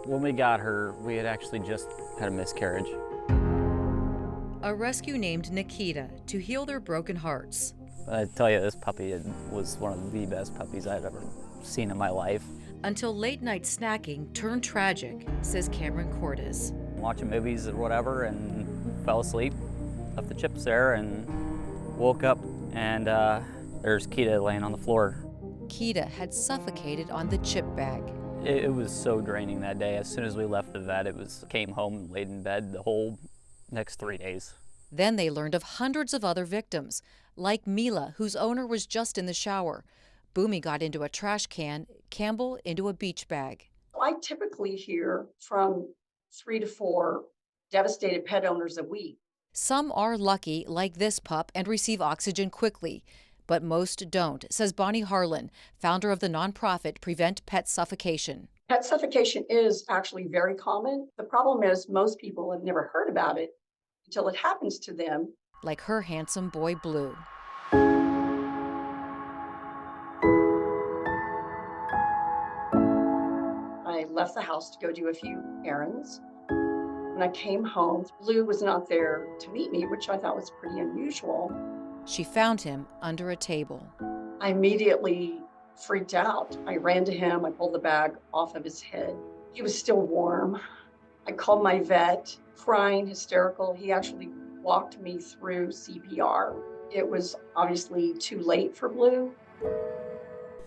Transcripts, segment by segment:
When we got her, we had actually just had a miscarriage. A rescue named Nikita to heal their broken hearts. I tell you, this puppy was one of the best puppies I've ever seen in my life. Until late night snacking turned tragic, says Cameron Cordes. Watching movies or whatever and fell asleep, left the chips there and woke up and there's Kita laying on the floor. Kita had suffocated on the chip bag. It was so draining that day. As soon as we left the vet, came home and laid in bed the whole next 3 days. Then they learned of hundreds of other victims, like Mila, whose owner was just in the shower. Boomy got into a trash can, Campbell into a beach bag. I typically hear from 3 to 4 devastated pet owners a week. Some are lucky, like this pup, and receive oxygen quickly, but most don't, says Bonnie Harlan, founder of the nonprofit Prevent Pet Suffocation. Pet suffocation is actually very common. The problem is most people have never heard about it until it happens to them. Like her handsome boy Blue. I left the house to go do a few errands. When I came home, Blue was not there to meet me, which I thought was pretty unusual. She found him under a table. I immediately freaked out. I ran to him. I pulled the bag off of his head. He was still warm. I called my vet, crying, hysterical. He actually walked me through CPR. It was obviously too late for Blue.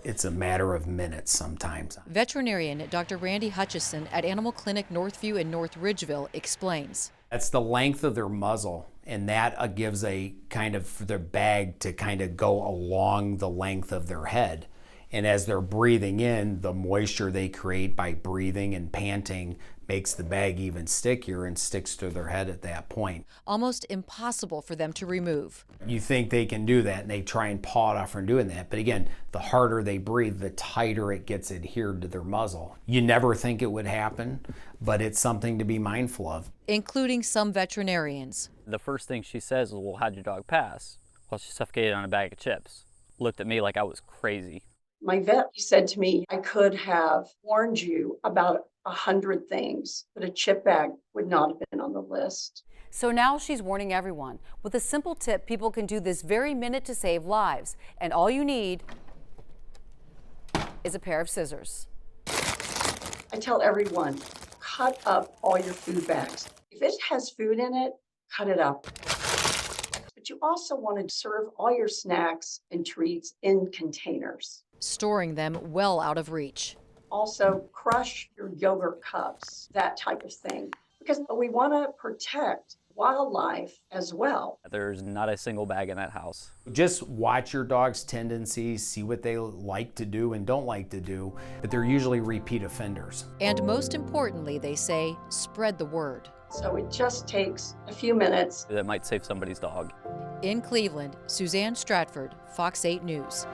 It's a matter of minutes sometimes. Veterinarian Dr. Randy Hutchison at Animal Clinic Northview in North Ridgeville explains. That's the length of their muzzle, and that gives a kind of for their bag to kind of go along the length of their head. And as they're breathing in, the moisture they create by breathing and panting makes the bag even stickier and sticks to their head at that point. Almost impossible for them to remove. You think they can do that, and they try and paw it off from doing that. But again, the harder they breathe, the tighter it gets adhered to their muzzle. You never think it would happen, but it's something to be mindful of. Including some veterinarians. The first thing she says is, well, how'd your dog pass? Well, she suffocated on a bag of chips. Looked at me like I was crazy. My vet said to me, I could have warned you about 100 things, but a chip bag would not have been on the list. So now she's warning everyone with a simple tip people can do this very minute to save lives. And all you need is a pair of scissors. I tell everyone, cut up all your food bags. If it has food in it, cut it up. But you also want to serve all your snacks and treats in containers. Storing them well out of reach. Also, crush your yogurt cups, that type of thing, because we want to protect wildlife as well. There's not a single bag in that house. Just watch your dog's tendencies, see what they like to do and don't like to do, but they're usually repeat offenders. And most importantly, they say, spread the word. So it just takes a few minutes. That might save somebody's dog. In Cleveland, Suzanne Stratford, Fox 8 News.